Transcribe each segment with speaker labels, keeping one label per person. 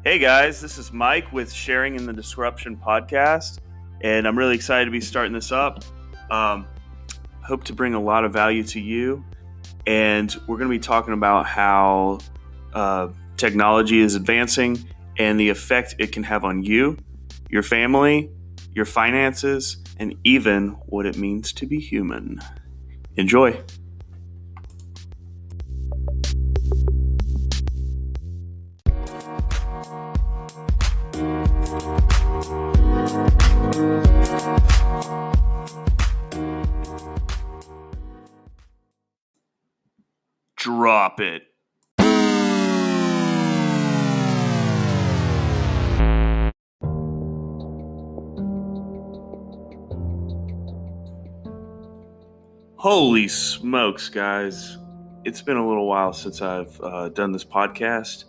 Speaker 1: Hey guys, this is Mike with Sharing in the Disruption podcast, and I'm really excited to be starting this up. Hope to bring a lot of value to you, and we're going to be talking about how technology is advancing and the effect it can have on you, your family, your finances, and even what it means to be human. Enjoy. Drop it. Holy smokes, guys. It's been a little while since I've done this podcast,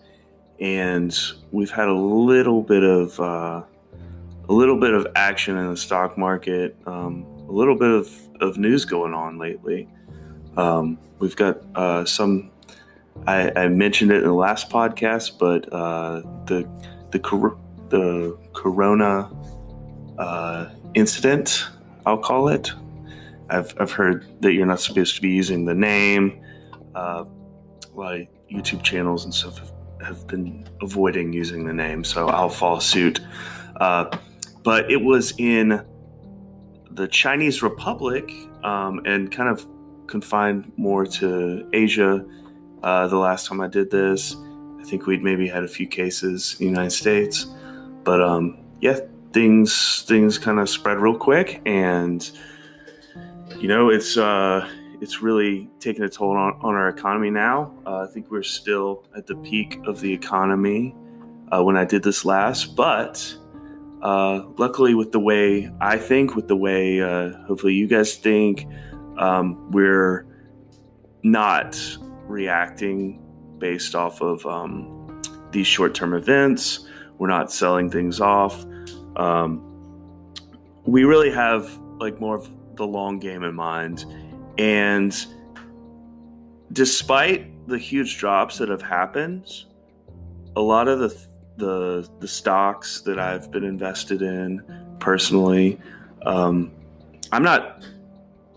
Speaker 1: and we've had a little bit of action in the stock market, a little bit of news going on lately. We've got some. I mentioned it in the last podcast, but the corona incident, I'll call it. I've heard that you're not supposed to be using the name. A lot of YouTube channels and stuff have been avoiding using the name, so I'll follow suit. But it was in the Chinese Republic, and kind of confined more to Asia. The last time I did this, I think we'd maybe had a few cases in the United States, but things kind of spread real quick, and it's really taking a toll on our economy now. I think we're still at the peak of the economy when I did this last, but luckily with the way I think, with the way hopefully you guys think, we're not reacting based off of these short-term events. We're not selling things off. We really have more of the long game in mind, and despite the huge drops that have happened, a lot of the stocks that I've been invested in personally, I'm not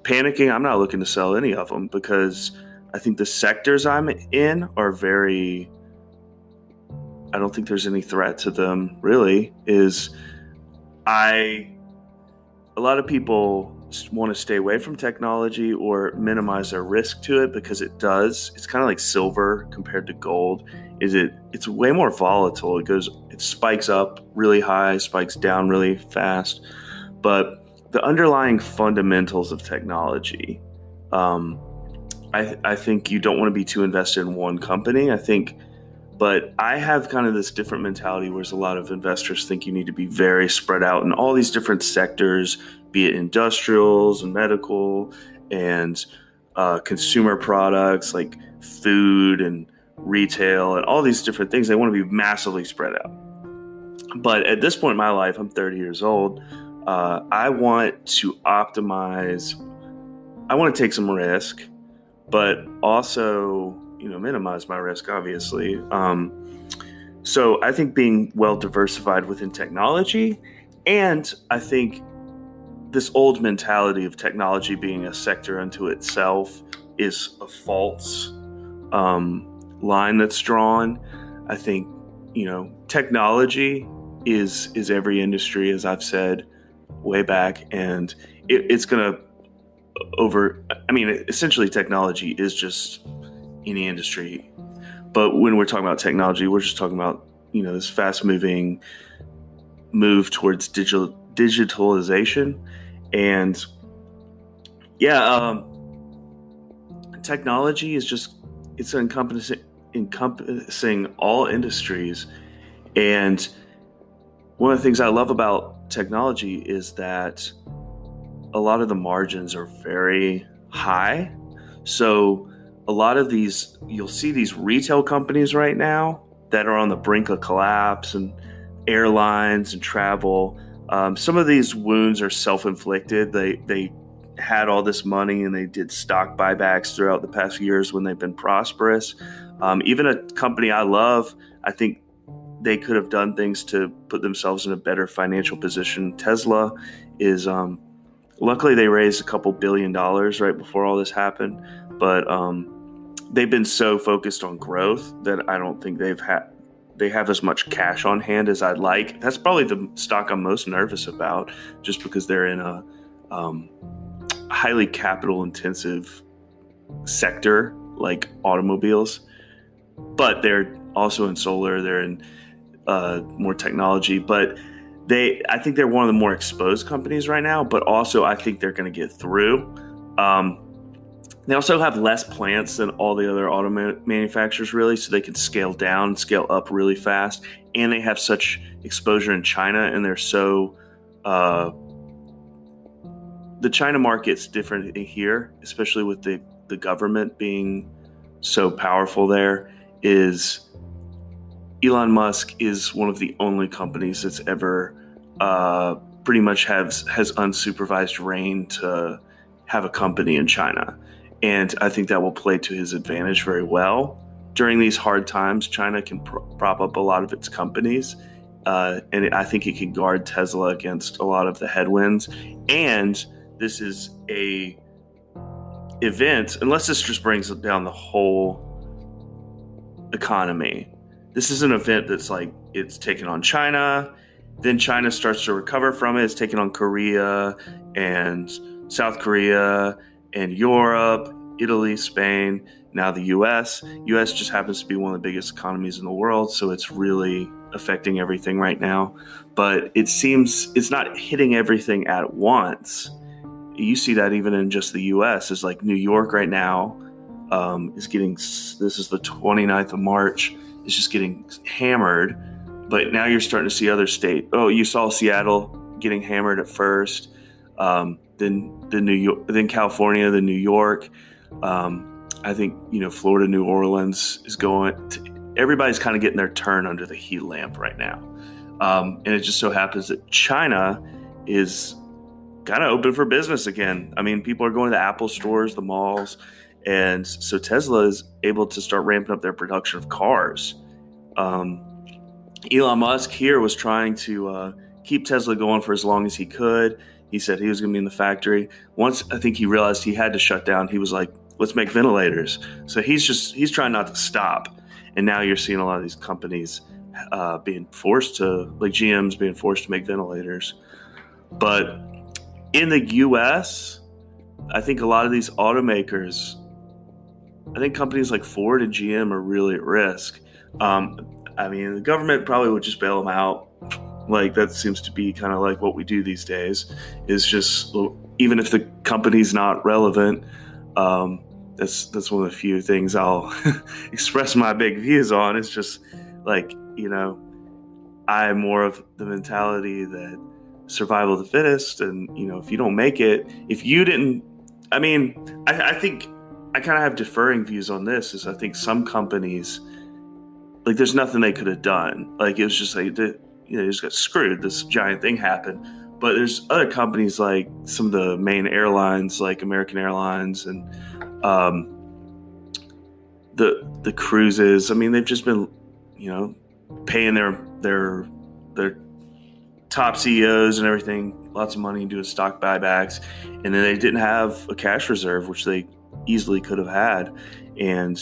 Speaker 1: panicking. I'm not looking to sell any of them because I think the sectors I'm in are I don't think there's any threat to them really. A lot of people want to stay away from technology or minimize their risk to it because it's kind of like silver compared to gold. It's way more volatile. It spikes up really high, spikes down really fast. But the underlying fundamentals of technology, I think you don't want to be too invested in one company. But I have kind of this different mentality, whereas a lot of investors think you need to be very spread out in all these different sectors, be it industrials and medical and consumer products like food and retail and all these different things. They want to be massively spread out. But at this point in my life, I'm 30 years old. I want to optimize. I want to take some risk, but also minimize my risk, obviously. So I think being well diversified within technology, and I think this old mentality of technology being a sector unto itself is a false line that's drawn. I think technology is every industry, as I've said way back, and it's going to essentially technology is just any industry. But when we're talking about technology, we're just talking about this fast moving move towards digitalization. And technology is it's encompassing all industries. And one of the things I love about technology is that a lot of the margins are very high. So a lot of you'll see these retail companies right now that are on the brink of collapse, and airlines and travel. Some of these wounds are self-inflicted. They had all this money and they did stock buybacks throughout the past years when they've been prosperous. Even a company I love, I think they could have done things to put themselves in a better financial position. Tesla is luckily they raised a couple $1 billion right before all this happened, but they've been so focused on growth that I don't think they have as much cash on hand as I'd like. That's probably the stock I'm most nervous about, just because they're in a highly capital intensive sector like automobiles, but they're also in solar, they're in more technology, but I think they're one of the more exposed companies right now, but also I think they're going to get through. They also have less plants than all the other auto manufacturers, really, so they can scale down, scale up really fast, and they have such exposure in China, and they're so the China market's different here, especially with the government being so powerful there. Is Elon Musk is one of the only companies that's ever pretty much has unsupervised reign to have a company in China. And I think that will play to his advantage very well. During these hard times, China can prop up a lot of its companies. And I think it can guard Tesla against a lot of the headwinds. And this is a event, unless this just brings down the whole economy. This is an event that's like, it's taken on China, then China starts to recover from it. It's taken on Korea and South Korea and Europe, Italy, Spain, now the US. US just happens to be one of the biggest economies in the world, so it's really affecting everything right now. But it seems it's not hitting everything at once. You see that even in just the US. It's like New York right now is getting, this is the 29th of March, is just getting hammered. But now you're starting to see other states. Oh, you saw Seattle getting hammered at first. Then New York, then California, then New York. I think, Florida, New Orleans is everybody's kind of getting their turn under the heat lamp right now. And it just so happens that China is kind of open for business again. I mean, people are going to the Apple stores, the malls. And so Tesla is able to start ramping up their production of cars. Elon Musk here was trying to keep Tesla going for as long as he could. He said he was going to be in the factory. Once I think he realized he had to shut down, he was like, let's make ventilators. So he's trying not to stop. And now you're seeing a lot of these companies being forced to, like GM's being forced to make ventilators. But in the US, I think a lot of these automakers, I think companies like Ford and GM are really at risk. I mean, the government probably would just bail them out. Like, that seems to be kind of like what we do these days, is just, even if the company's not relevant, that's one of the few things I'll express my big views on. It's just like, I'm more of the mentality that survival of the fittest. And, if you don't make it, if you didn't, I think I kind of have differing views on this. Is I think some companies, like, there's nothing they could have done. Like, it was just like, they just got screwed. This giant thing happened. But there's other companies, like some of the main airlines, like American Airlines and the cruises. I mean, they've just been, paying their top CEOs and everything lots of money and doing stock buybacks, and then they didn't have a cash reserve, which they easily could have had. And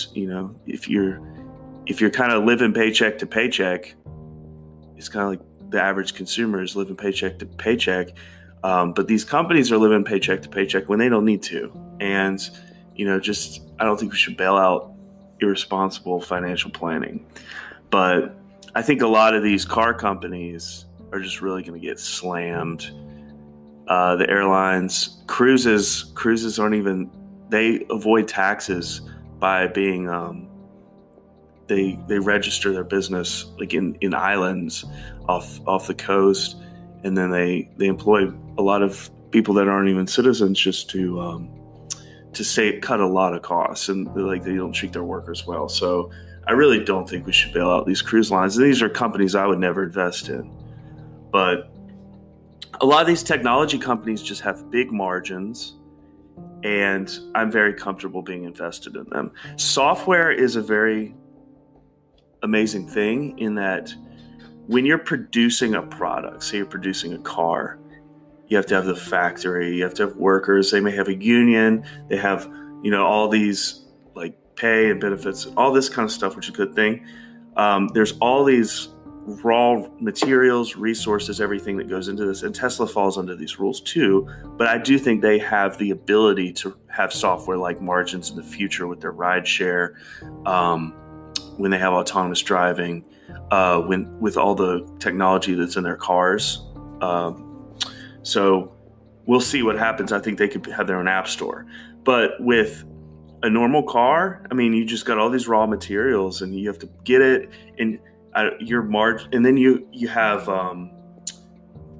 Speaker 1: if you're kind of living paycheck to paycheck, it's kind of like the average consumer is living paycheck to paycheck. But these companies are living paycheck to paycheck when they don't need to. And, I don't think we should bail out irresponsible financial planning. But I think a lot of these car companies are just really going to get slammed. The airlines, cruises aren't even, they avoid taxes by being, they register their business like in islands off the coast, and then they employ a lot of people that aren't even citizens just to cut a lot of costs, and they don't treat their workers well. So I really don't think we should bail out these cruise lines. And these are companies I would never invest in. But a lot of these technology companies just have big margins, and I'm very comfortable being invested in them. Software is a very amazing thing in that when you're producing a product, say you're producing a car, you have to have the factory, you have to have workers. They may have a union, they have, all these like pay and benefits, all this kind of stuff, which is a good thing. There's all these raw materials, resources, everything that goes into this. And Tesla falls under these rules too. But I do think they have the ability to have software like margins in the future with their ride share, when they have autonomous driving, with all the technology that's in their cars. So we'll see what happens. I think they could have their own app store. But with a normal car, I mean, you just got all these raw materials and you have to get it, and your margin. And then you have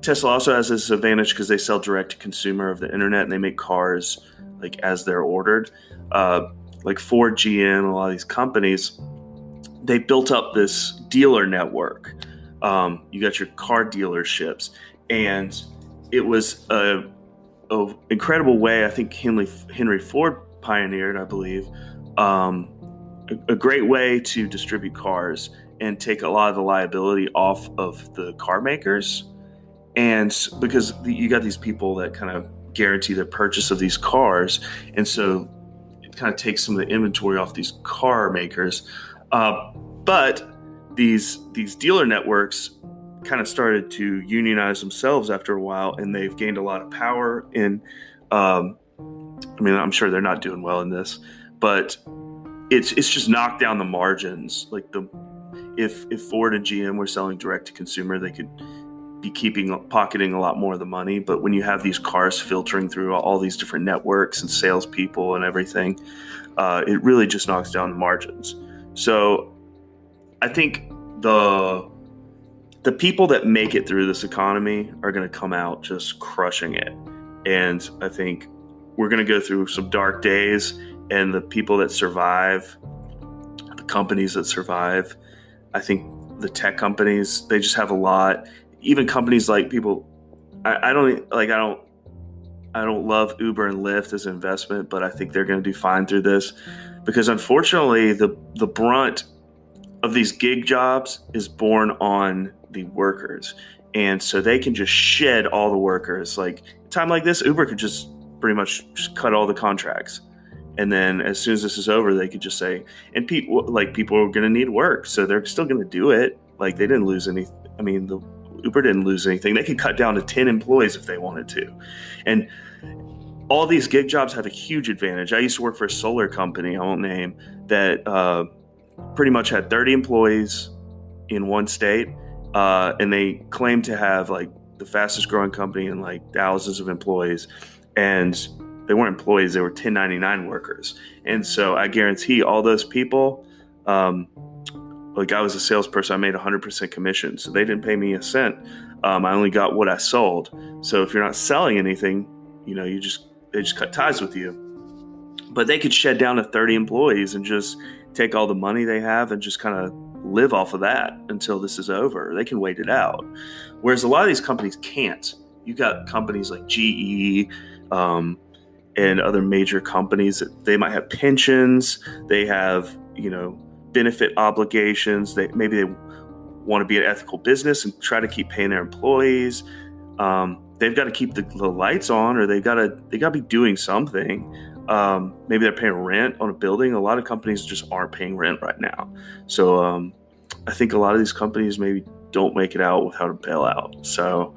Speaker 1: Tesla also has this advantage because they sell direct to consumer of the internet, and they make cars like as they're ordered. Like Ford, GM, a lot of these companies, they built up this dealer network. You got your car dealerships, and it was a incredible way. I think Henry Ford pioneered, I believe, a great way to distribute cars and take a lot of the liability off of the car makers. And because you got these people that kind of guarantee the purchase of these cars, and so it kind of takes some of the inventory off these car makers. But these dealer networks kind of started to unionize themselves after a while, and they've gained a lot of power. And I'm sure they're not doing well in this, but it's just knocked down the margins. Like if Ford and GM were selling direct to consumer, they could be pocketing a lot more of the money. But when you have these cars filtering through all these different networks and salespeople and everything, it really just knocks down the margins. So I think the people that make it through this economy are going to come out just crushing it. And I think we're going to go through some dark days, and the people that survive, the companies that survive, I think the tech companies, they just have a lot. Even companies like people, I don't love Uber and Lyft as an investment, but I think they're going to do fine through this, because unfortunately the brunt of these gig jobs is borne on the workers. And so they can just shed all the workers. Like a time like this, Uber could just pretty much just cut all the contracts. And then as soon as this is over, they could just say, and people are going to need work, so they're still going to do it. Like they didn't lose any. I mean, Uber didn't lose anything. They could cut down to 10 employees if they wanted to. And all these gig jobs have a huge advantage. I used to work for a solar company, I won't name, that pretty much had 30 employees in one state. And they claimed to have like the fastest growing company and like thousands of employees. And they weren't employees, they were 1099 workers. And so I guarantee all those people, like I was a salesperson, I made 100% commission. So they didn't pay me a cent. I only got what I sold. So if you're not selling anything, they just cut ties with you. But they could shed down to 30 employees and just take all the money they have and just kind of live off of that until this is over. They can wait it out. Whereas a lot of these companies can't. You got companies like GE, and other major companies that they might have pensions, they have, benefit obligations, maybe they want to be an ethical business and try to keep paying their employees. They've got to keep the lights on, or they got to be doing something. Maybe they're paying rent on a building. A lot of companies just aren't paying rent right now. So I think a lot of these companies maybe don't make it out without a bailout. So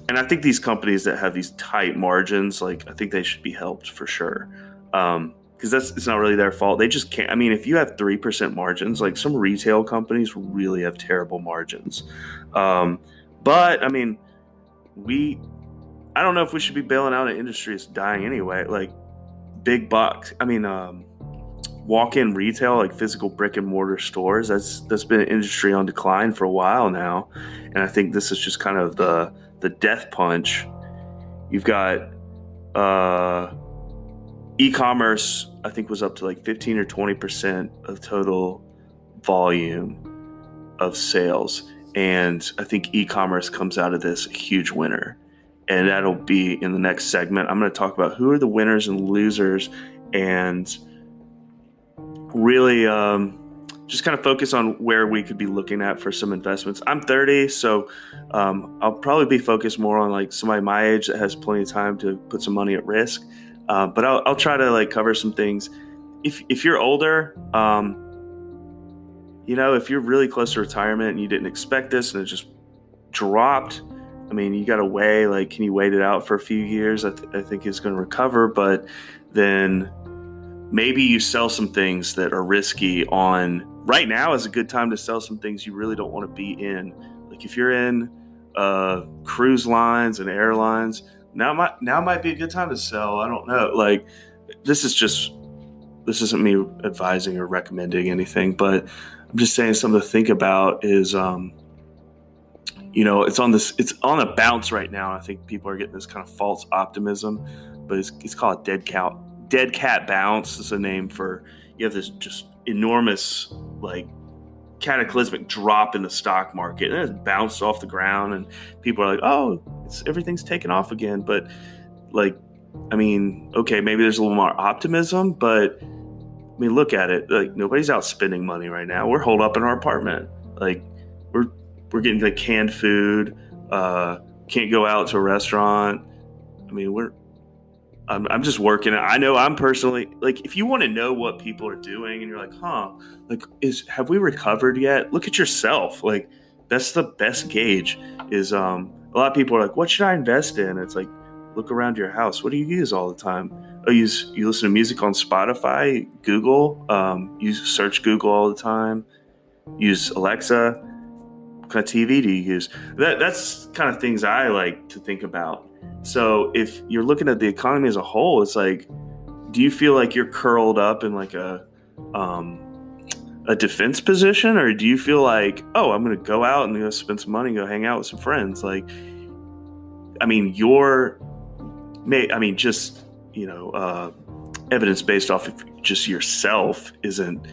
Speaker 1: and I think these companies that have these tight margins, like I think they should be helped for sure. Because it's not really their fault. They just can't. I mean, if you have 3% margins, like some retail companies really have terrible margins. But I mean, I don't know if we should be bailing out an industry that's dying anyway. Like big box. I mean, walk-in retail, like physical brick and mortar stores. That's been an industry on decline for a while now, and I think this is just kind of the death punch. You've got e-commerce, I think, was up to like 15 or 20% of total volume of sales. And I think e-commerce comes out of this a huge winner. And that'll be in the next segment. I'm going to talk about who are the winners and losers, and really just kind of focus on where we could be looking at for some investments. I'm 30, so I'll probably be focused more on like somebody my age that has plenty of time to put some money at risk. But I'll try to like cover some things. If you're older, if you're really close to retirement and you didn't expect this and it just dropped, I mean, you got to weigh, like, can you wait it out for a few years? I think it's going to recover, but then maybe you sell some things that are risky on right now is a good time to sell some things you really don't want to be in. Like if you're in cruise lines and airlines, now might be a good time to sell. I don't know. Like this isn't me advising or recommending anything, but I'm just saying something to think about is, it's on a bounce right now. I think people are getting this kind of false optimism, but it's called dead cat bounce. Is a name for, you have this just enormous, like, cataclysmic drop in the stock market, and it bounced off the ground, and people are like, oh, everything's taken off again. But like, I mean, okay, maybe there's a little more optimism, but I mean, look at it. Like nobody's out spending money right now. We're holed up in our apartment. Like we're getting like canned food. Can't go out to a restaurant. I mean, I'm just working. I know I'm personally, like, if you want to know what people are doing and you're like, like, have we recovered yet? Look at yourself. Like, that's the best gauge is, a lot of people are like, what should I invest in? It's like, look around your house. What do you use all the time? Oh, you listen to music on Spotify, Google, you search Google all the time, use Alexa. What kind of TV do you use? That's kind of things I like to think about. So if you're looking at the economy as a whole, it's like, do you feel like you're curled up in like a defense position, or do you feel like, oh, I'm going to go out and go spend some money, go hang out with some friends? Like, I mean, just, evidence based off of just yourself isn't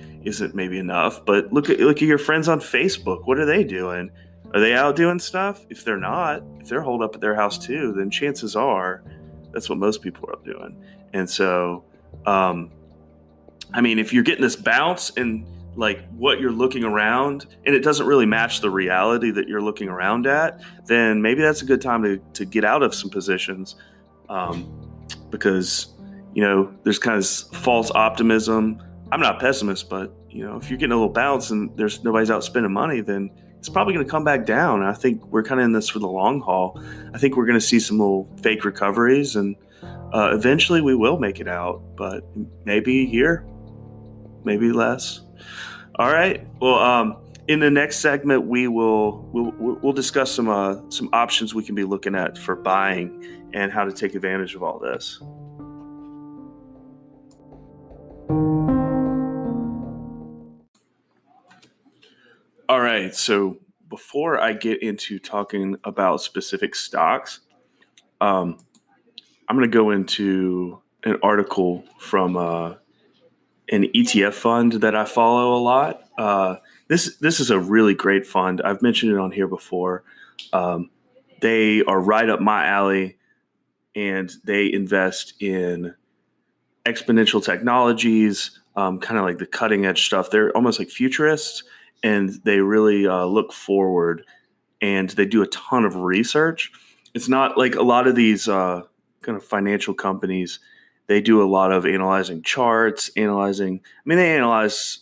Speaker 1: maybe enough, but look at your friends on Facebook. What are they doing? Are they out doing stuff? If they're not, if they're holed up at their house too, then chances are that's what most people are doing. And so, if you're getting this bounce and like what you're looking around and it doesn't really match the reality that you're looking around at, then maybe that's a good time to get out of some positions, because, there's kind of false optimism. I'm not a pessimist, but, if you're getting a little bounce and there's nobody's out spending money, then it's probably going to come back down. And I think we're kind of in this for the long haul. I think we're going to see some little fake recoveries, and eventually we will make it out, but maybe a year, maybe less. All right. Well, in the next segment, we'll discuss some options we can be looking at for buying and how to take advantage of all this. All right. So before I get into talking about specific stocks, I'm going to go into an article from an ETF fund that I follow a lot. This is a really great fund. I've mentioned it on here before. They are right up my alley, and they invest in exponential technologies, kind of like the cutting edge stuff. They're almost like futurists, and they really look forward, and they do a ton of research. It's not like a lot of these kind of financial companies. They do a lot of analyzing charts, they analyze,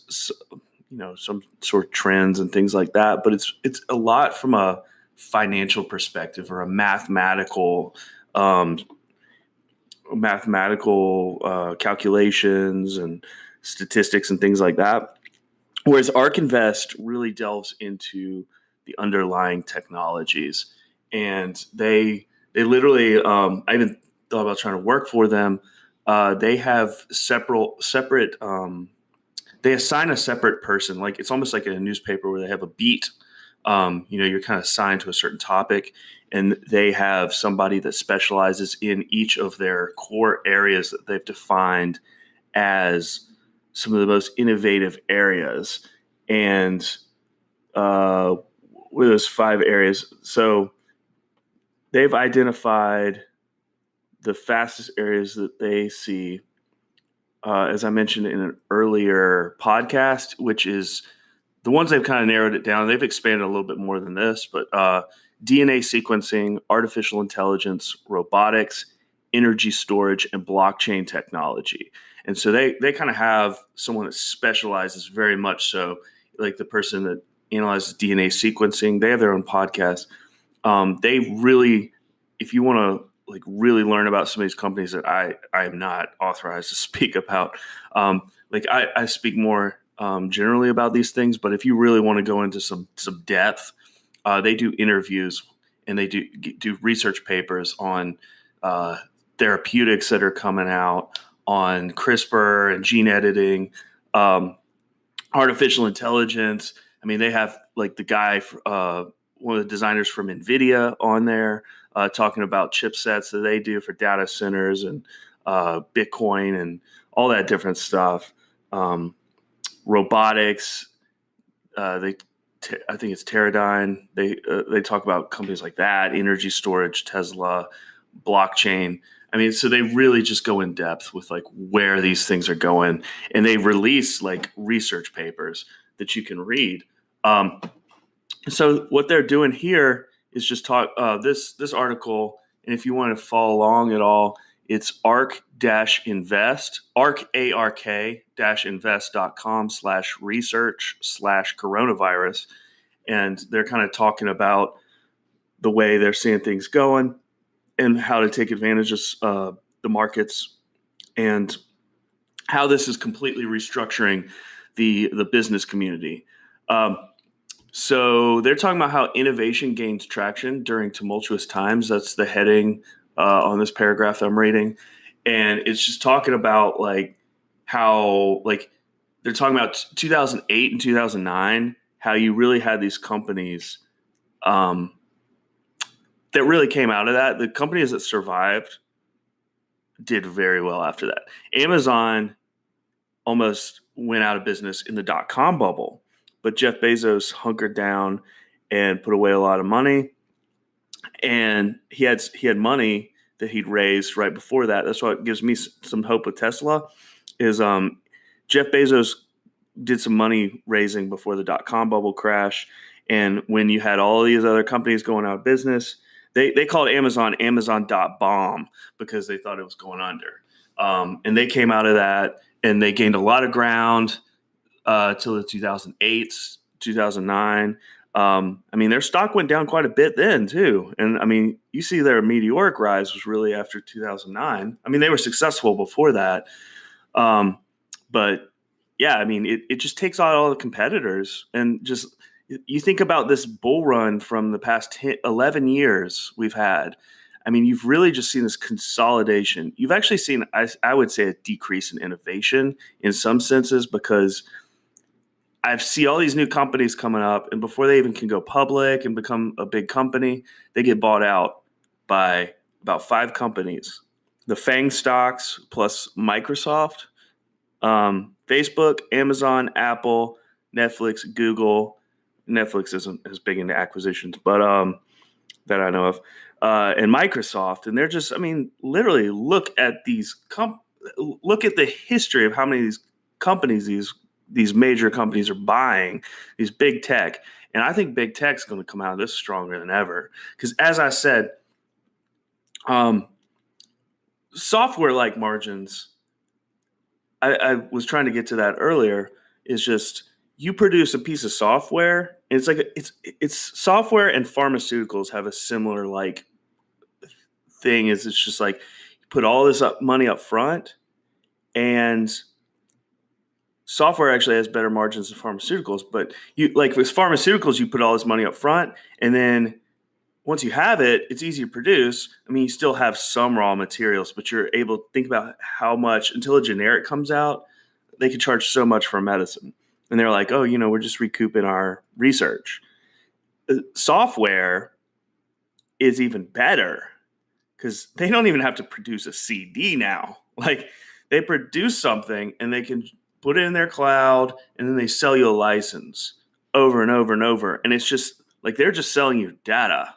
Speaker 1: some sort of trends and things like that, but it's a lot from a financial perspective or a mathematical calculations and statistics and things like that. Whereas ARK Invest really delves into the underlying technologies, and they literally, I even thought about trying to work for them. They have separate. They assign a separate person, like it's almost like in a newspaper where they have a beat. You're kind of assigned to a certain topic, and they have somebody that specializes in each of their core areas that they've defined as some of the most innovative areas. And with those 5 areas, so they've identified the fastest areas that they see, as I mentioned in an earlier podcast, which is the ones they've kind of narrowed it down. They've expanded a little bit more than this, but DNA sequencing, artificial intelligence, robotics, energy storage, and blockchain technology. And so they kind of have someone that specializes very much so, like the person that analyzes DNA sequencing. They have their own podcast. They really, if you want to like really learn about some of these companies that I am not authorized to speak about, like I speak more generally about these things. But if you really want to go into some depth, they do interviews and they do research papers on therapeutics that are coming out, on CRISPR and gene editing, artificial intelligence. I mean, they have like the guy, one of the designers from NVIDIA on there talking about chipsets that they do for data centers and Bitcoin and all that different stuff. Robotics, I think it's Teradyne. They talk about companies like that, energy storage, Tesla, blockchain. I mean, so they really just go in depth with like where these things are going, and they release like research papers that you can read. So what they're doing here is just talk this article, and if you want to follow along at all, it's ARK-invest, ARK-invest.com/research/coronavirus. And they're kind of talking about the way they're seeing things going and how to take advantage of the markets and how this is completely restructuring the business community. So they're talking about how innovation gains traction during tumultuous times. That's the heading on this paragraph I'm reading. And it's just talking about like how like they're talking about 2008 and 2009, how you really had these companies that really came out of that. The companies that survived did very well after that. Amazon almost went out of business in the dot-com bubble, but Jeff Bezos hunkered down and put away a lot of money. And he had money that he'd raised right before that. That's what gives me some hope with Tesla is Jeff Bezos did some money raising before the dot-com bubble crash. And when you had all these other companies going out of business, they called Amazon.bomb because they thought it was going under. And they came out of that and they gained a lot of ground till the 2008s, 2009. I mean, their stock went down quite a bit then too. And I mean, you see their meteoric rise was really after 2009. I mean, they were successful before that. But yeah, I mean, it just takes out all the competitors and just, you think about this bull run from the past 11 years we've had. I mean, you've really just seen this consolidation. You've actually seen, I would say, a decrease in innovation in some senses because I see all these new companies coming up, and before they even can go public and become a big company, they get bought out by about 5 companies. The FANG stocks plus Microsoft, Facebook, Amazon, Apple, Netflix, Google. Netflix isn't as big into acquisitions, but that I know of, and Microsoft. And they're just, I mean, literally look at look at the history of how many of these companies these major companies are buying, these big tech. And I think big tech's going to come out of this stronger than ever. Because as I said, software-like margins, I was trying to get to that earlier, is just you produce a piece of software, and it's like it's software and pharmaceuticals have a similar like thing. Is it's just like you put all this money up front, and software actually has better margins than pharmaceuticals. But you like with pharmaceuticals, you put all this money up front, and then once you have it, it's easy to produce. I mean, you still have some raw materials, but you're able to think about how much until a generic comes out, they can charge so much for a medicine. And they're like, oh, we're just recouping our research. Software is even better because they don't even have to produce a CD now. Like they produce something and they can put it in their cloud and then they sell you a license over and over and over. And it's just like they're just selling you data,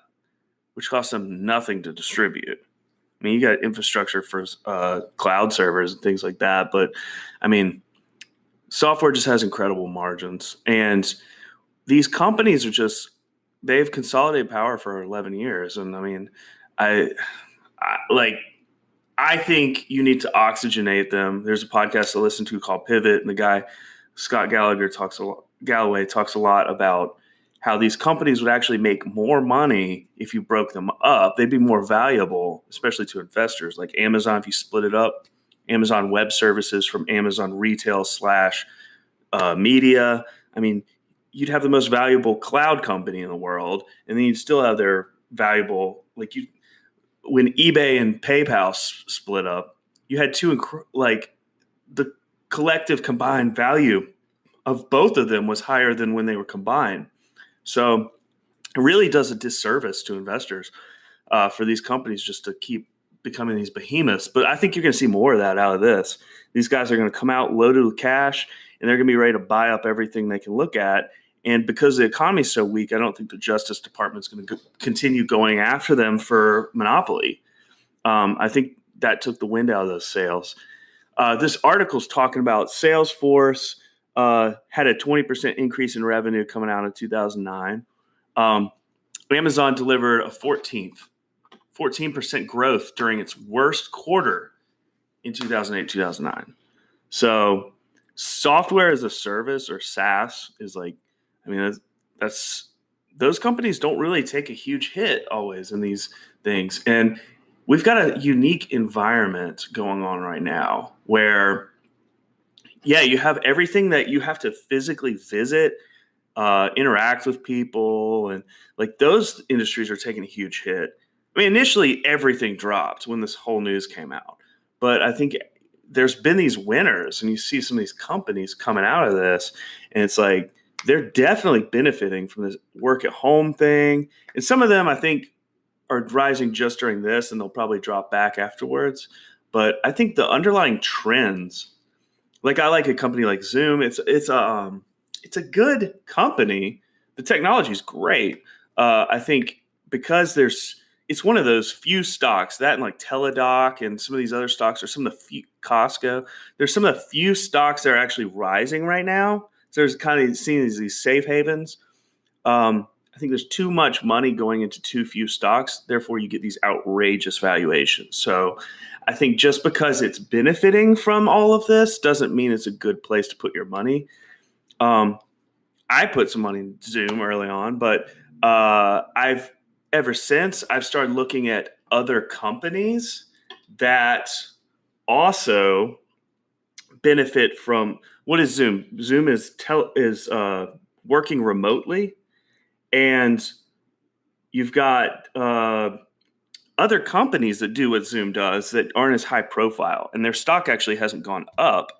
Speaker 1: which costs them nothing to distribute. I mean, you got infrastructure for cloud servers and things like that. But I mean, software just has incredible margins. And these companies are just, they've consolidated power for 11 years. And I mean, I, like, I think you need to oxygenate them. There's a podcast I listen to called Pivot, and the guy Scott Galloway talks a lot about how these companies would actually make more money if you broke them up. They'd be more valuable, especially to investors. Like Amazon, if you split it up, Amazon Web Services from Amazon Retail slash media. I mean, you'd have the most valuable cloud company in the world, and then you'd still have their valuable, like you, when eBay and PayPal split up, you had like the collective combined value of both of them was higher than when they were combined. So it really does a disservice to investors for these companies just to keep becoming these behemoths. But I think you're going to see more of that out of this. These guys are going to come out loaded with cash, and they're going to be ready to buy up everything they can look at. And because the economy is so weak, I don't think the Justice Department is going to continue going after them for monopoly. I think that took the wind out of those sails. This article is talking about Salesforce had a 20% increase in revenue coming out of 2009. Amazon delivered a 14% growth during its worst quarter in 2008, 2009. So software as a service, or SaaS, is like, I mean, that's those companies don't really take a huge hit always in these things. And we've got a unique environment going on right now where, yeah, you have everything that you have to physically visit, interact with people, and like those industries are taking a huge hit. I mean, initially everything dropped when this whole news came out, but I think there's been these winners, and you see some of these companies coming out of this, and it's like they're definitely benefiting from this work at home thing. And some of them, I think, are rising just during this, and they'll probably drop back afterwards. But I think the underlying trends, like I like a company like Zoom. It's a good company. The technology is great. I think because it's one of those few stocks, that and like Teladoc and some of these other stocks, or some of the few, Costco. There's some of the few stocks that are actually rising right now. So there's kind of seeing these safe havens. I think there's too much money going into too few stocks. Therefore, you get these outrageous valuations. So I think just because it's benefiting from all of this doesn't mean it's a good place to put your money. I put some money in Zoom early on, but ever since I've started looking at other companies that also benefit from, what is Zoom? Zoom is working remotely, and you've got other companies that do what Zoom does that aren't as high profile, and their stock actually hasn't gone up,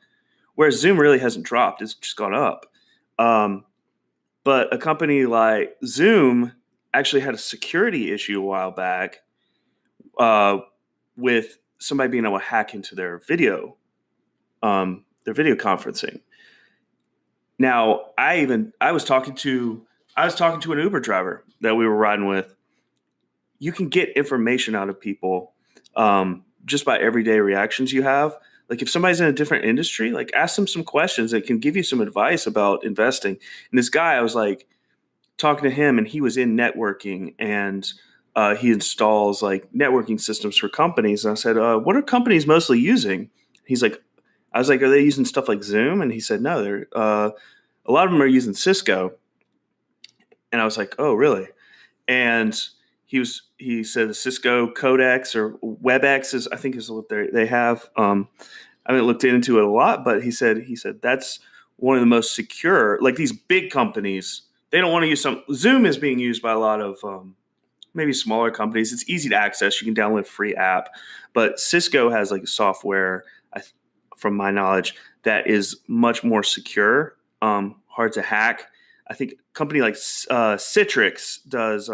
Speaker 1: whereas Zoom really hasn't dropped. It's just gone up. But a company like Zoom actually had a security issue a while back with somebody being able to hack into their video conferencing. Now, I was talking to an Uber driver that we were riding with. You can get information out of people just by everyday reactions you have. Like if somebody's in a different industry, like ask them some questions that can give you some advice about investing. And this guy, I was like talking to him, and he was in networking, and he installs like networking systems for companies. And I said, what are companies mostly using? He's like, I was like, are they using stuff like Zoom? And he said, no, they're a lot of them are using Cisco. And I was like, oh, really? And he said Cisco Codex or WebEx is, I think, is what they have. I haven't looked into it a lot, but he said that's one of the most secure. Like these big companies, they don't want to use Zoom is being used by a lot of maybe smaller companies. It's easy to access. You can download a free app, but Cisco has like a software, from my knowledge, that is much more secure, hard to hack. I think a company like Citrix does.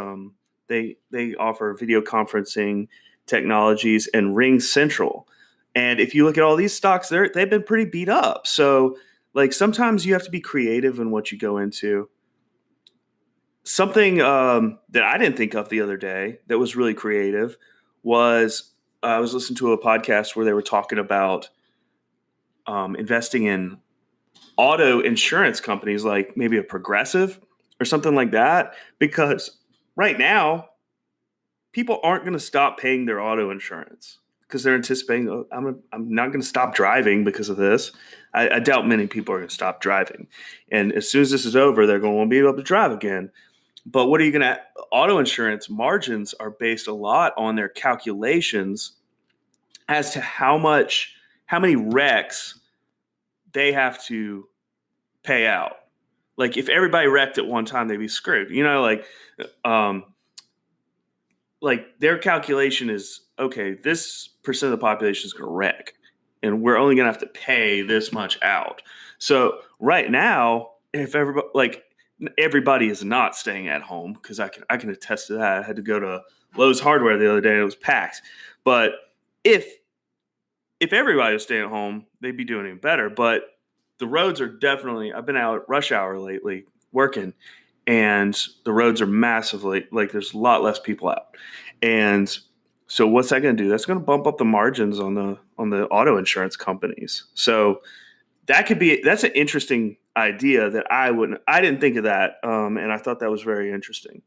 Speaker 1: They offer video conferencing technologies, and Ring Central. And if you look at all these stocks, they've been pretty beat up. So like sometimes you have to be creative in what you go into. Something that I didn't think of the other day that was really creative was I was listening to a podcast where they were talking about investing in auto insurance companies, like maybe a Progressive or or something like that, because right now people aren't going to stop paying their auto insurance because they're anticipating, oh, I'm not going to stop driving because of this. I doubt many people are going to stop driving. And as soon as this is over, they're going to be able to drive again. But what are you going to, auto insurance margins are based a lot on their calculations as to how many wrecks they have to pay out. Like if everybody wrecked at one time, they'd be screwed. Um, like their calculation is, okay, this percent of the population is going to wreck, and we're only going to have to pay this much out. So right now, if everybody is not staying at home, because I can attest to that. I had to go to Lowe's Hardware the other day and it was packed. But if everybody was staying at home, they'd be doing even better. But the roads are definitely, I've been out at rush hour lately working, and the roads are massively, like there's a lot less people out. And so what's that going to do? That's going to bump up the margins on the auto insurance companies. So that's an interesting idea that I didn't think of that. And I thought that was very interesting.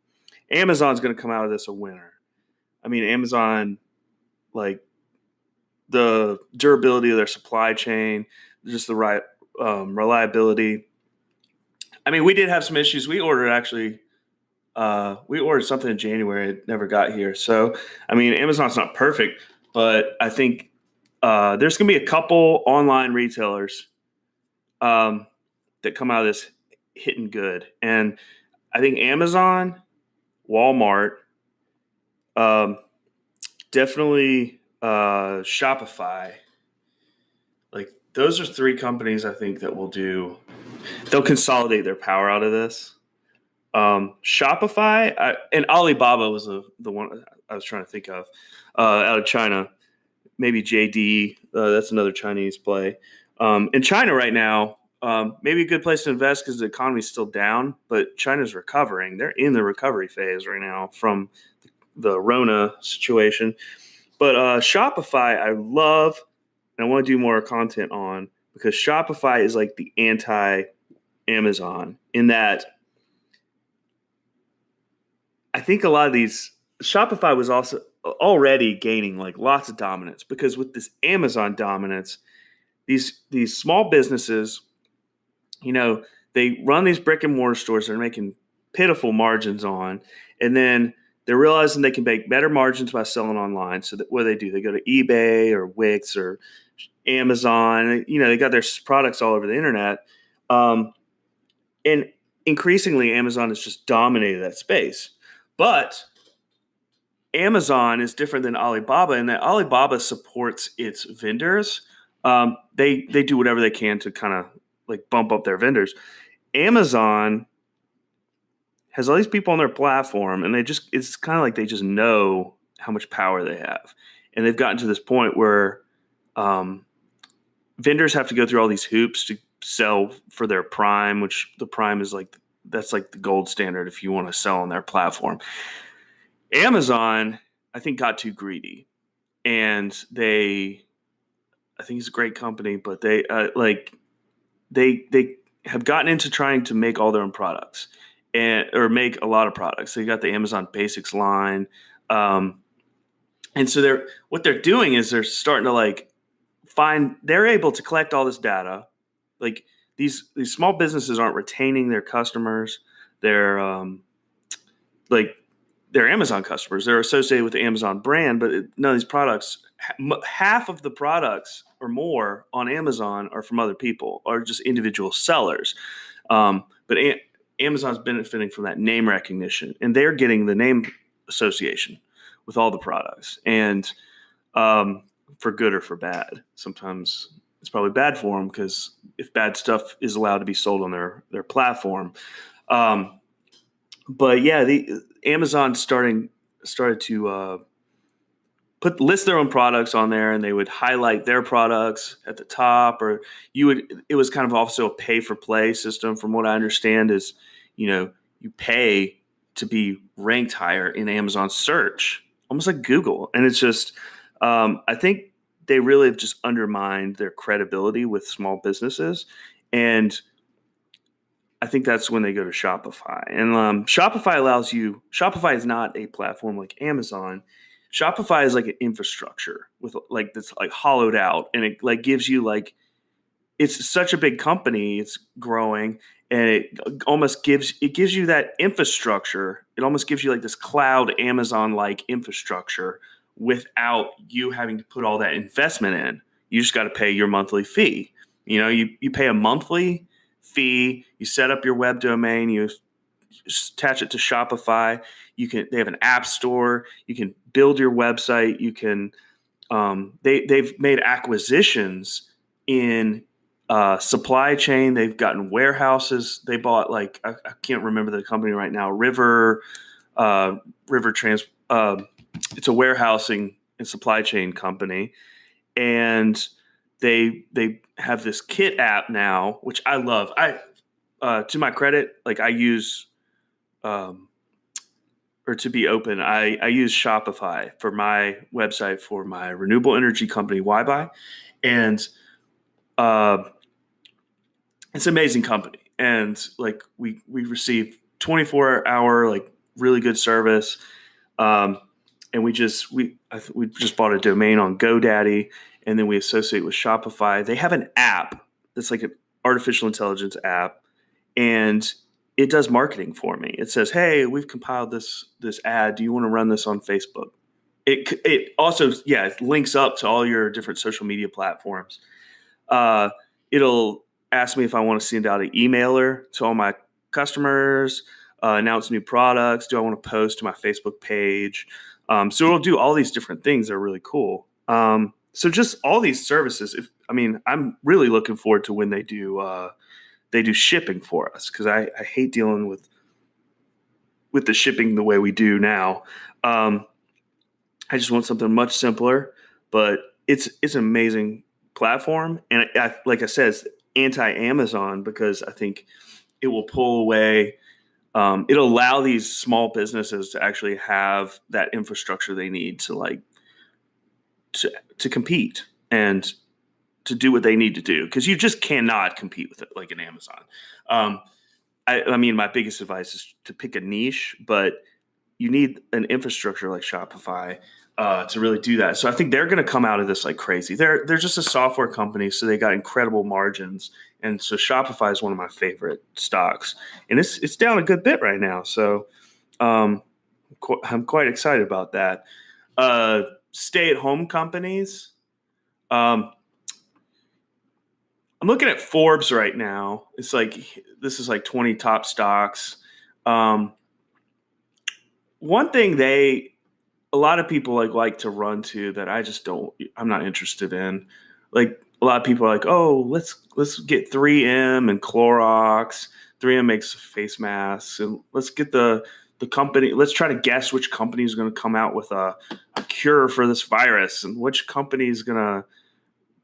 Speaker 1: Amazon's going to come out of this a winner. I mean, Amazon, like the durability of their supply chain, just the right reliability. I mean, we did have some issues. We ordered something in January. It never got here. So, I mean, Amazon's not perfect, but I think there's going to be a couple online retailers that come out of this hitting good. And I think Amazon, Walmart, definitely Shopify. Like those are three companies I think that they'll consolidate their power out of this. Shopify and Alibaba was the one I was trying to think of out of China. Maybe JD, that's another Chinese play. In China right now, maybe a good place to invest because the economy's still down, but China's recovering. They're in the recovery phase right now from the Rona situation. But Shopify, I love, and I want to do more content on, because Shopify is like the anti-Amazon in that I think a lot of these, Shopify was also already gaining like lots of dominance, because with this Amazon dominance, these small businesses, they run these brick and mortar stores they're making pitiful margins on, and then they're realizing they can make better margins by selling online. So what do? They go to eBay or Wix or Amazon. They got their products all over the internet. And increasingly, Amazon has just dominated that space. But Amazon is different than Alibaba in that Alibaba supports its vendors. They do whatever they can to kind of like bump up their vendors. Amazon has all these people on their platform, and it's kind of like they just know how much power they have. And they've gotten to this point where vendors have to go through all these hoops to sell for their Prime, which the Prime is that's like the gold standard if you want to sell on their platform. Amazon, I think, got too greedy, and I think it's a great company, but they have gotten into trying to make all their own products or make a lot of products. So you got the Amazon Basics line, and so what they're doing is they're starting to they're able to collect all this data. Like these small businesses aren't retaining their customers. They're Amazon customers. They're associated with the Amazon brand, but none of these products, half of the products or more on Amazon are from other people or just individual sellers. But Amazon's benefiting from that name recognition, and they're getting the name association with all the products. And for good or for bad, sometimes it's probably bad for them, because if bad stuff is allowed to be sold on their platform. But yeah, the Amazon started to list their own products on there, and they would highlight their products at the top, or it was kind of also a pay for play system. From what I understand is, you pay to be ranked higher in Amazon search, almost like Google. And it's just, I think they really have just undermined their credibility with small businesses. And I think that's when they go to Shopify. And Shopify is not a platform like Amazon. Shopify is like an infrastructure with like that's like hollowed out, and it like gives you like it's such a big company, it's growing, and it gives you that infrastructure. It almost gives you like this cloud Amazon like infrastructure without you having to put all that investment in. You just got to pay your monthly fee. You pay a monthly fee, you set up your web domain, you attach it to Shopify. They have an app store, you can build your website, you can they've made acquisitions in supply chain. They've gotten warehouses. They bought like I can't remember the company right now. River Trans. It's a warehousing and supply chain company, and they have this Kit app now, which I love. To my credit, like I use. Or to be open, I use Shopify for my website for my renewable energy company, YBuy, and it's an amazing company. And like we receive 24-hour like really good service, and we just bought a domain on GoDaddy, and then we associate with Shopify. They have an app that's like an artificial intelligence app, and it does marketing for me. It says, "Hey, we've compiled this ad. Do you want to run this on Facebook?" It also it links up to all your different social media platforms. It'll ask me if I want to send out an emailer to all my customers, announce new products. Do I want to post to my Facebook page? So it'll do all these different things that are really cool. So just all these services. I'm really looking forward to when they do shipping for us, because I hate dealing with the shipping the way we do now. I just want something much simpler, but it's an amazing platform. And like I said, it's anti-Amazon because I think it will pull away. It'll allow these small businesses to actually have that infrastructure they need to to compete and to do what they need to do, because you just cannot compete with it like an Amazon. My biggest advice is to pick a niche, but you need an infrastructure like Shopify to really do that. So I think they're going to come out of this like crazy. They're just a software company, so they got incredible margins, and so Shopify is one of my favorite stocks, and it's down a good bit right now. So I'm quite excited about that. Stay-at-home companies. I'm looking at Forbes right now. It's like this is like 20 top stocks. One thing a lot of people like to run to that I'm not interested in. Like a lot of people are like, oh, let's get 3M and Clorox. 3M makes face masks, and let's get the company. Let's try to guess which company is going to come out with a cure for this virus, and which company is going to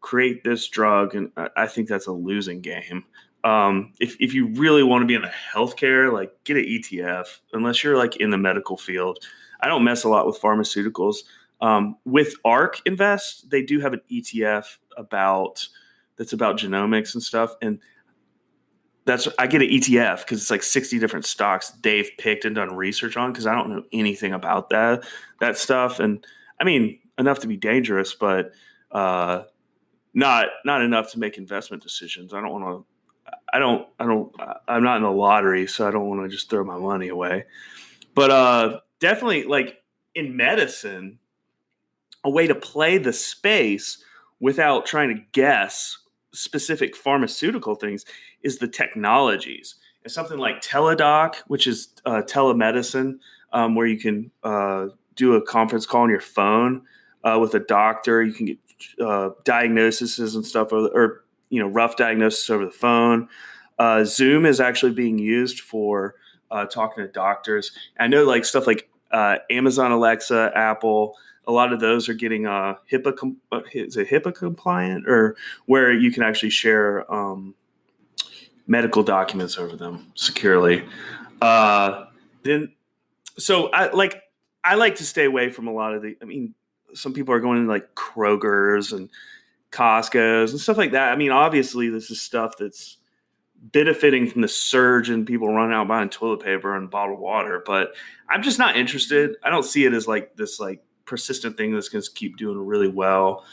Speaker 1: create this drug. And I think that's a losing game. If you really want to be in the healthcare, like get an ETF, unless you're like in the medical field. I don't mess a lot with pharmaceuticals. With ARK Invest, they do have an ETF that's about genomics and stuff. And I get an ETF because it's like 60 different stocks they've picked and done research on, because I don't know anything about that stuff. And enough to be dangerous, but not enough to make investment decisions. I'm not in the lottery, so I don't want to just throw my money away. But definitely, like in medicine, a way to play the space without trying to guess specific pharmaceutical things is the technologies. And something like Teladoc, which is telemedicine, where you can do a conference call on your phone with a doctor. You can get diagnoses and stuff, or rough diagnosis over the phone. Zoom is actually being used for talking to doctors. I know like stuff like Amazon Alexa, Apple, a lot of those are getting HIPAA. Is it HIPAA compliant, or where you can actually share medical documents over them securely? So I like to stay away from a lot of some people are going to like Kroger's and Costco's and stuff like that. Obviously this is stuff that's benefiting from the surge and people running out buying toilet paper and bottled water. But I'm just not interested. I don't see it as like this like persistent thing that's going to keep doing really well.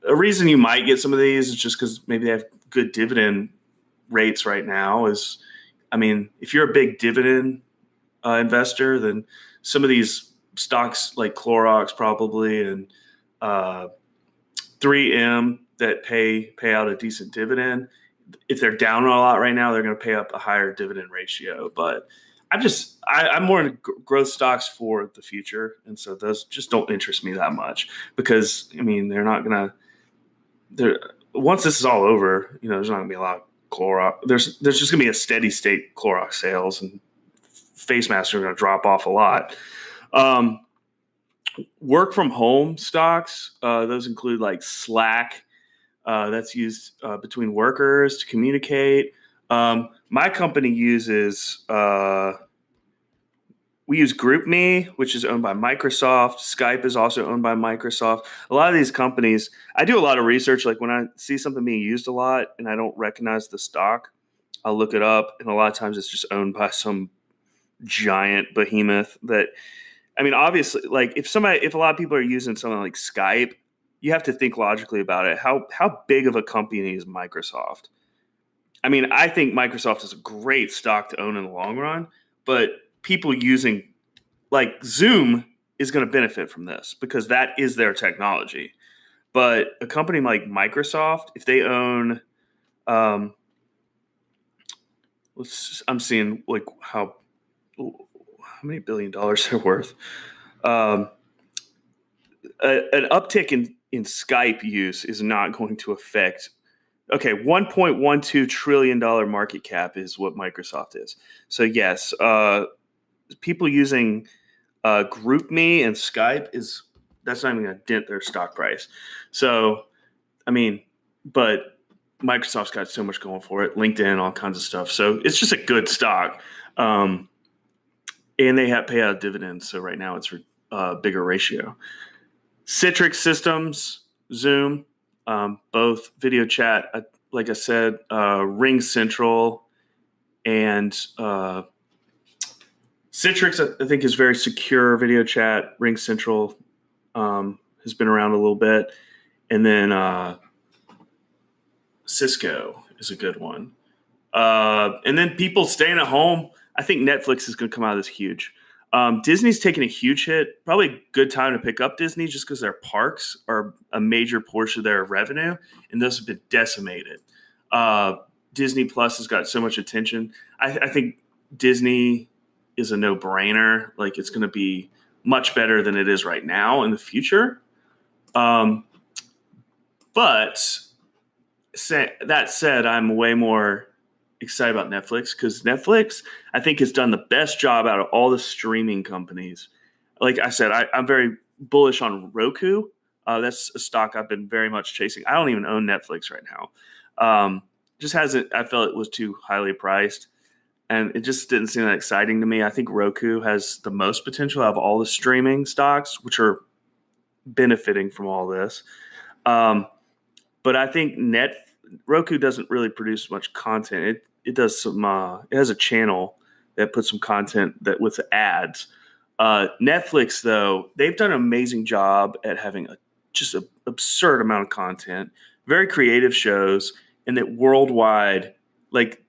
Speaker 1: A reason you might get some of these is just because maybe they have good dividend rates right now. Is, I mean, if you're a big dividend investor, then some of these stocks like Clorox probably and 3M that pay out a decent dividend. If they're down a lot right now, they're going to pay up a higher dividend ratio. But I'm more into growth stocks for the future, and so those just don't interest me that much because I mean they're not going to. They're once this is all over, there's not going to be a lot of Clorox. There's just going to be a steady state Clorox sales, and face masks are going to drop off a lot. Work from home stocks, those include like Slack. That's used between workers to communicate. My company uses we use GroupMe, which is owned by Microsoft. Skype is also owned by Microsoft. A lot of these companies, I do a lot of research. Like when I see something being used a lot and I don't recognize the stock, I'll look it up. And a lot of times it's just owned by some giant behemoth that, I mean, obviously, like if a lot of people are using something like Skype, you have to think logically about it. How big of a company is Microsoft? I mean, I think Microsoft is a great stock to own in the long run, but people using like Zoom is going to benefit from this because that is their technology. But a company like Microsoft, if they own, I'm seeing like how many $1 billion they're worth. An uptick in Skype use is not going to affect. Okay, $1.12 trillion market cap is what Microsoft is. So yes, people using GroupMe and Skype that's not even going to dent their stock price. So, I mean, but Microsoft's got so much going for it, LinkedIn, all kinds of stuff. So it's just a good stock, and they have pay out dividends. So right now it's a bigger ratio. Citrix Systems, Zoom, both video chat. Like I said, Ring Central and Citrix, I think, is very secure video chat. Ring Central has been around a little bit. And then Cisco is a good one. And then people staying at home. I think Netflix is going to come out of this huge. Disney's taking a huge hit. Probably a good time to pick up Disney just because their parks are a major portion of their revenue, and those have been decimated. Disney Plus has got so much attention. I think Disney is a no-brainer. Like it's going to be much better than it is right now in the future. But that said, I'm way more excited about Netflix because Netflix, I think, has done the best job out of all the streaming companies. Like I said, I'm very bullish on Roku. That's a stock I've been very much chasing. I don't even own Netflix right now. Just hasn't. I felt it was too highly priced. And it just didn't seem that exciting to me. I think Roku has the most potential out of all the streaming stocks, which are benefiting from all this. But I think Roku doesn't really produce much content. It does some. It has a channel that puts some content that with ads. Netflix, though, they've done an amazing job at having just an absurd amount of content, very creative shows, and that worldwide, like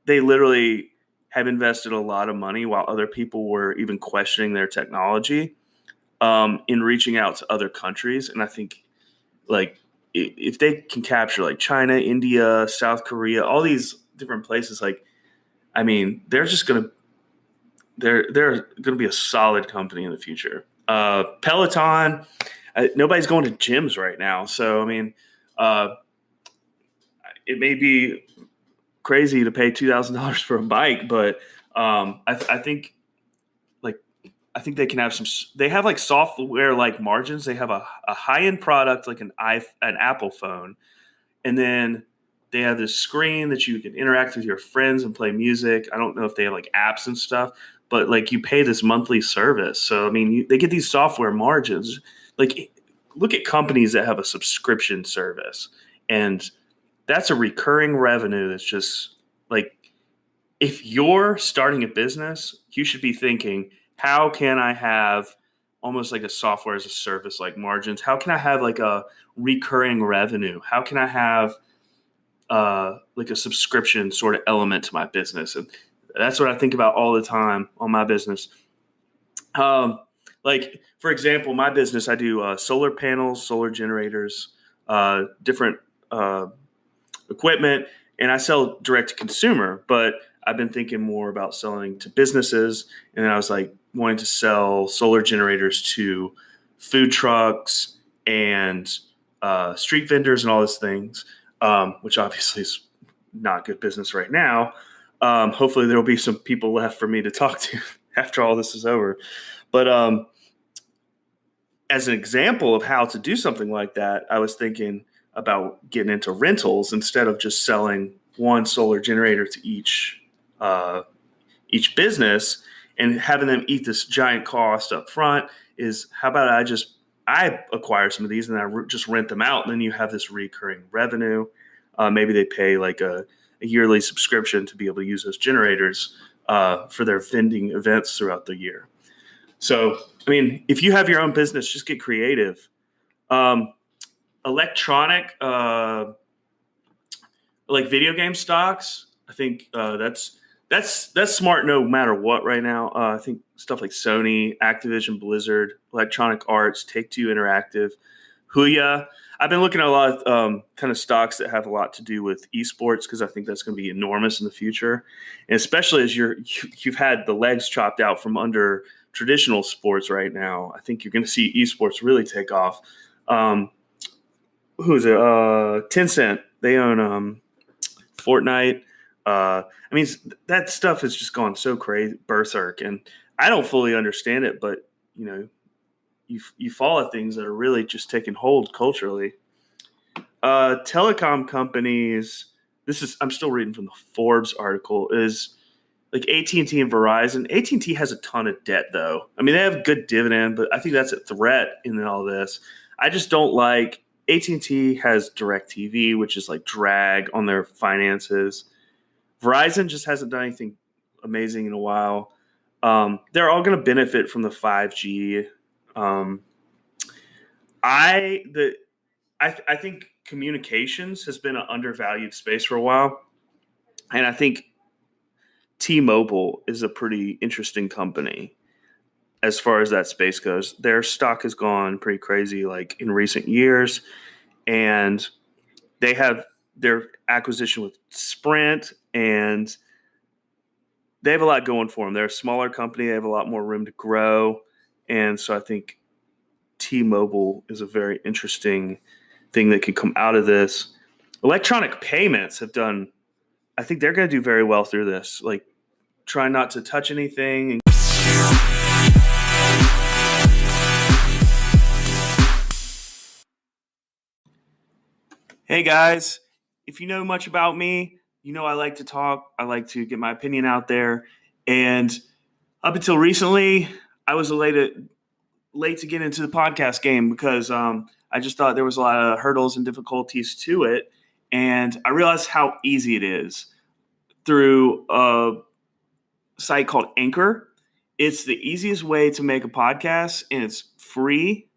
Speaker 1: they literally have invested a lot of money while other people were even questioning their technology in reaching out to other countries. And I think like if they can capture like China, India, South Korea, all these different places, like, I mean, they're going to be a solid company in the future. Peloton, nobody's going to gyms right now. So, I mean, it may be crazy to pay $2,000 for a bike, but I think they can have they have like software like margins. They have a high-end product like an Apple phone, and then they have this screen that you can interact with your friends and play music. I don't know if they have like apps and stuff, but like you pay this monthly service. So I mean, they get these software margins. Like look at companies that have a subscription service, and that's a recurring revenue that's just Like, if you're starting a business, you should be thinking, how can I have almost like a software as a service like margins? How can I have like a recurring revenue? How can I have like a subscription sort of element to my business? And that's what I think about all the time on my business. Like, for example, my business, I do solar panels, solar generators, different equipment, and I sell direct to consumer, but I've been thinking more about selling to businesses. And then I was like wanting to sell solar generators to food trucks and street vendors and all these things, which obviously is not good business right now. Hopefully there will be some people left for me to talk to after all this is over. But as an example of how to do something like that, I was thinking about getting into rentals instead of just selling one solar generator to each business and having them eat this giant cost up front. Is how about I acquire some of these and I just rent them out, and then you have this recurring revenue. Maybe they pay like a yearly subscription to be able to use those generators for their vending events throughout the year. So, I mean, if you have your own business, just get creative. Electronic, like video game stocks, I think that's smart no matter what right now. I think stuff like Sony, Activision, Blizzard, Electronic Arts, Take-Two Interactive, Huya. I've been looking at a lot of kind of stocks that have a lot to do with esports because I think that's going to be enormous in the future, and especially as you've had the legs chopped out from under traditional sports right now. I think you're going to see esports really take off. Who is it? Tencent. They own Fortnite. I mean, that stuff has just gone so crazy, berserk, and I don't fully understand it, but you follow things that are really just taking hold culturally. Telecom companies. I'm still reading from the Forbes article. Is like AT&T and Verizon. AT&T has a ton of debt, though. I mean, they have good dividend, but I think that's a threat in all this. I just don't like AT&T has DirecTV, which is like drag on their finances. Verizon just hasn't done anything amazing in a while. They're all going to benefit from the 5G. I think communications has been an undervalued space for a while, and I think T-Mobile is a pretty interesting company as far as that space goes. Their stock has gone pretty crazy like in recent years, and they have their acquisition with Sprint, and they have a lot going for them. They're a smaller company. They have a lot more room to grow, and so I think T-Mobile is a very interesting thing that could come out of this. Electronic payments have done – I think they're going to do very well through this. Like, try not to touch anything. Hey, guys. If you know much about me, you know I like to talk. I like to get my opinion out there. And up until recently, I was late to get into the podcast game because I just thought there was a lot of hurdles and difficulties to it. And I realized how easy it is through a site called Anchor. It's the easiest way to make a podcast, and it's free.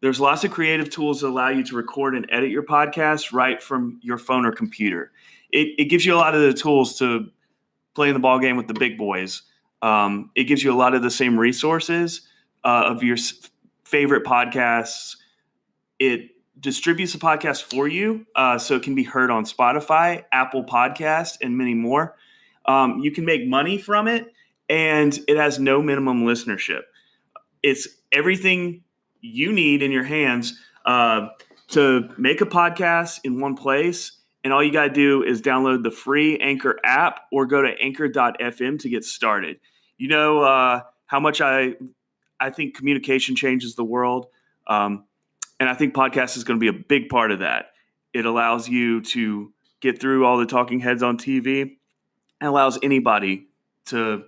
Speaker 1: There's lots of creative tools that allow you to record and edit your podcast right from your phone or computer. It gives you a lot of the tools to play in the ball game with the big boys. It gives you a lot of the same resources of your favorite podcasts. It distributes the podcast for you so it can be heard on Spotify, Apple Podcasts, and many more. You can make money from it, and it has no minimum listenership. It's everything you need in your hands to make a podcast in one place. And all you got to do is download the free Anchor app or go to anchor.fm to get started. You know how much I think communication changes the world. And I think podcast is going to be a big part of that. It allows you to get through all the talking heads on TV and allows anybody to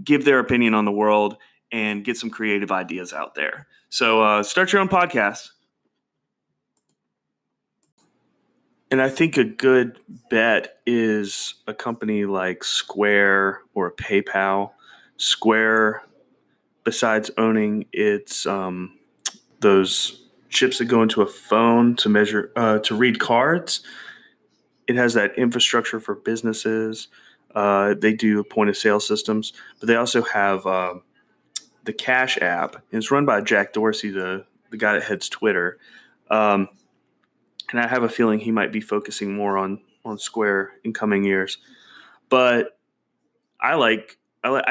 Speaker 1: give their opinion on the world and get some creative ideas out there. So start your own podcast. And I think a good bet is a company like Square or PayPal. Square, besides owning its those chips that go into a phone to measure to read cards, it has that infrastructure for businesses. They do point of sale systems, but they also have the Cash app. And it's run by Jack Dorsey, the guy that heads Twitter. Um, and I have a feeling he might be focusing more on Square in coming years. But I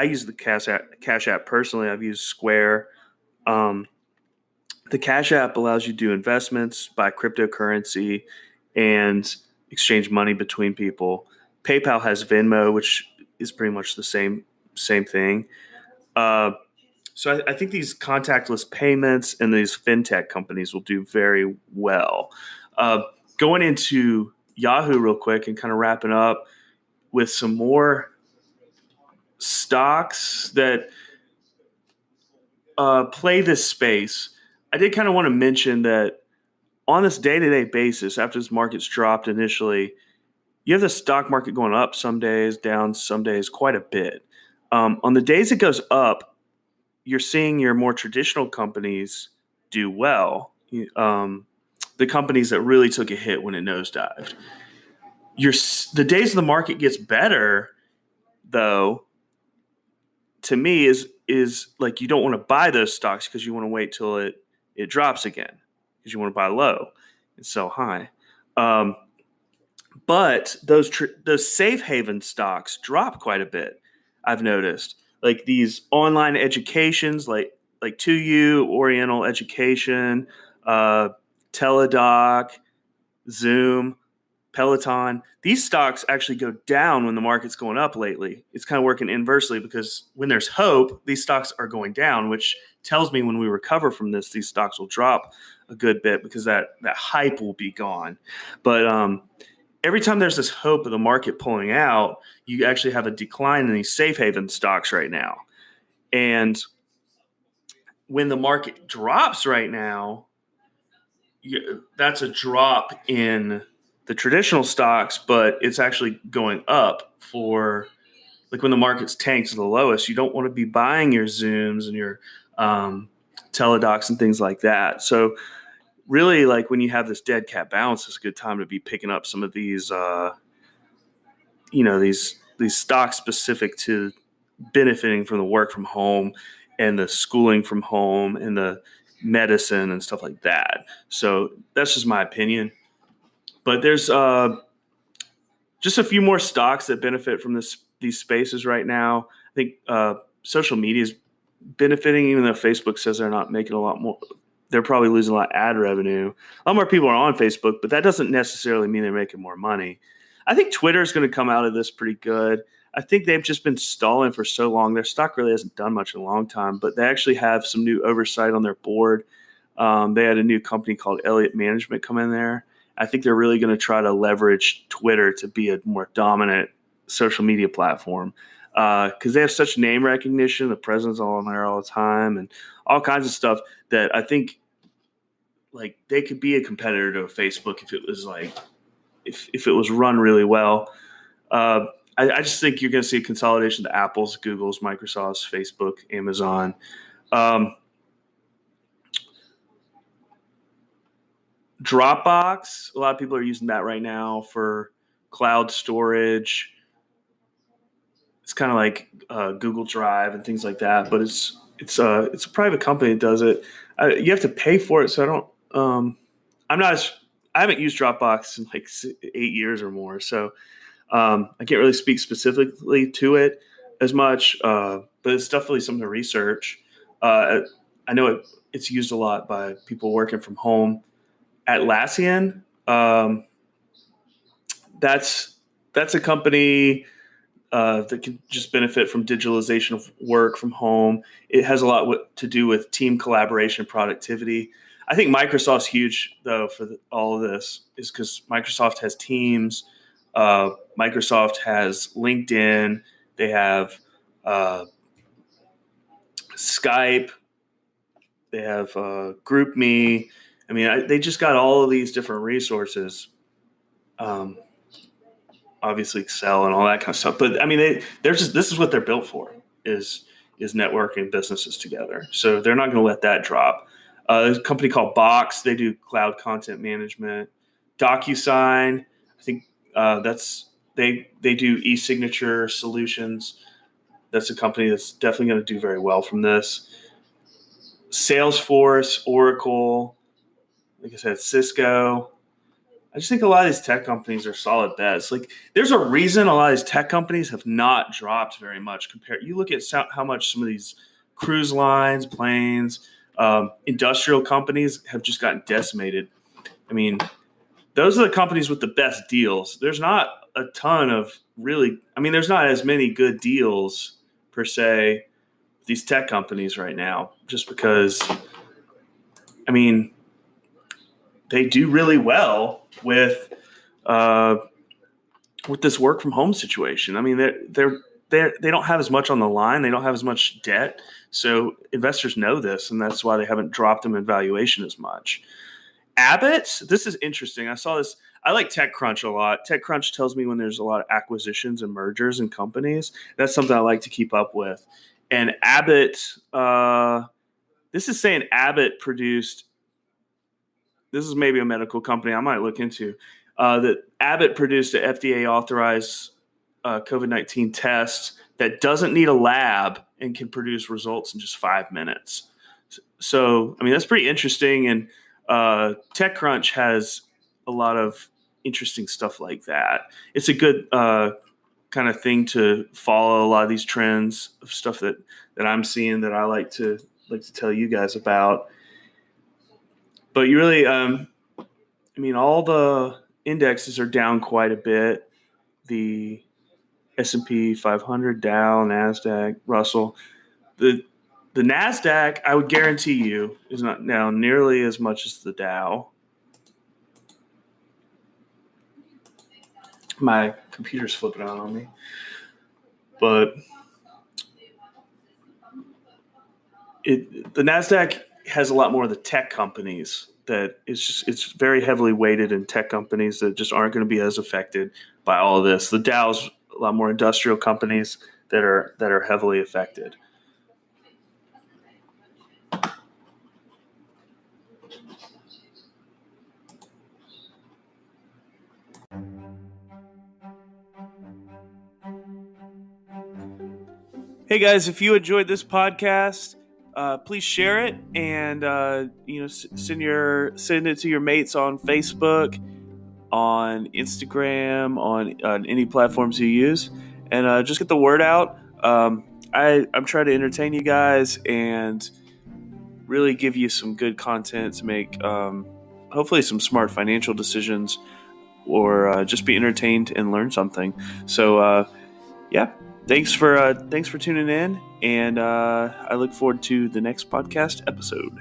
Speaker 1: use the Cash app personally. I've used Square. Um, the Cash app allows you to do investments, buy cryptocurrency, and exchange money between people. PayPal has Venmo, which is pretty much the same thing. Uh, so I think these contactless payments and these fintech companies will do very well. Uh, Going into Yahoo real quick and kind of wrapping up with some more stocks that play this space. I did kind of want to mention that on this day-to-day basis, after this market's dropped initially, you have the stock market going up some days, down some days, quite a bit. On the days it goes up, you're seeing your more traditional companies do well. The companies that really took a hit when it nosedived. The days the market gets better, though, to me is like you don't want to buy those stocks because you want to wait till it drops again because you want to buy low and sell high. But those safe haven stocks drop quite a bit. I've noticed, like these online educations, like 2U, Oriental Education, uh, Teladoc, Zoom, Peloton. These stocks actually go down when the market's going up lately. It's kind of working inversely because when there's hope, these stocks are going down, which tells me when we recover from this, these stocks will drop a good bit because that hype will be gone. But every time there's this hope of the market pulling out, you actually have a decline in these safe haven stocks right now. And when the market drops right now, that's a drop in the traditional stocks, but it's actually going up for like when the market's tanked to the lowest. You don't want to be buying your Zooms and your Teladocs and things like that. So really, like when you have this dead cat bounce, it's a good time to be picking up some of these, these stocks specific to benefiting from the work from home and the schooling from home and the medicine and stuff like that. So that's just my opinion. But there's just a few more stocks that benefit from these spaces right now. I think social media is benefiting, even though Facebook says they're not making a lot more. They're probably losing a lot of ad revenue. A lot more people are on Facebook, but that doesn't necessarily mean they're making more money. I think Twitter is going to come out of this pretty good. I think they've just been stalling for so long. Their stock really hasn't done much in a long time, but they actually have some new oversight on their board. They had a new company called Elliott Management come in there. I think they're really going to try to leverage Twitter to be a more dominant social media platform because they have such name recognition. The president's all on there all the time and all kinds of stuff that I think like they could be a competitor to Facebook if it was like if it was run really well. I just think you're going to see a consolidation to Apple's, Google's, Microsoft's, Facebook, Amazon. Dropbox, a lot of people are using that right now for cloud storage. It's kind of like Google Drive and things like that, but it's a private company that does it. You have to pay for it, so I don't. I'm not. I haven't used Dropbox in like 8 years or more, so I can't really speak specifically to it as much. But it's definitely something to research. I know it's used a lot by people working from home. Atlassian, that's a company that can just benefit from digitalization of work from home. It has a lot to do with team collaboration and productivity. I think Microsoft's huge, though, for all of this is because Microsoft has Teams. Microsoft has LinkedIn. They have Skype. They have GroupMe. I mean, they just got all of these different resources. obviously Excel and all that kind of stuff. But I mean, this is what they're built for is networking businesses together. So they're not going to let that drop. There's a company called Box. They do cloud content management. DocuSign, I think they do e-signature solutions. That's a company that's definitely going to do very well from this. Salesforce, Oracle, like I said, Cisco. I just think a lot of these tech companies are solid bets. Like, there's a reason a lot of these tech companies have not dropped very much. You look at how much some of these cruise lines, planes, industrial companies have just gotten decimated. I mean, those are the companies with the best deals. There's not a ton of there's not as many good deals per se with these tech companies right now, just because, I mean, they do really well with this work from home situation. I mean, they don't have as much on the line. They don't have as much debt. So investors know this, and that's why they haven't dropped them in valuation as much. Abbott, this is interesting. I saw this. I like TechCrunch a lot. TechCrunch tells me when there's a lot of acquisitions and mergers in companies. That's something I like to keep up with. And Abbott, this is saying Abbott produced, this is maybe a medical company I might look into, that Abbott produced an FDA-authorized COVID-19 test that doesn't need a lab and can produce results in just 5 minutes. So, I mean, that's pretty interesting. And TechCrunch has a lot of interesting stuff like that. It's a good kind of thing to follow a lot of these trends of stuff that I'm seeing that I like to tell you guys about. But you really, I mean, all the indexes are down quite a bit. The S&P 500, Dow, NASDAQ, Russell. The NASDAQ, I would guarantee you, is not down nearly as much as the Dow. My computer's flipping out on me. But the NASDAQ has a lot more of the tech companies that it's very heavily weighted in tech companies that just aren't going to be as affected by all of this. The Dow's a lot more industrial companies that are heavily affected. Hey guys, if you enjoyed this podcast, please share it and send it to your mates on Facebook, on Instagram, on any platforms you use, and just get the word out. I'm trying to entertain you guys and really give you some good content to make hopefully some smart financial decisions, or just be entertained and learn something. So yeah. Thanks for tuning in, and I look forward to the next podcast episode.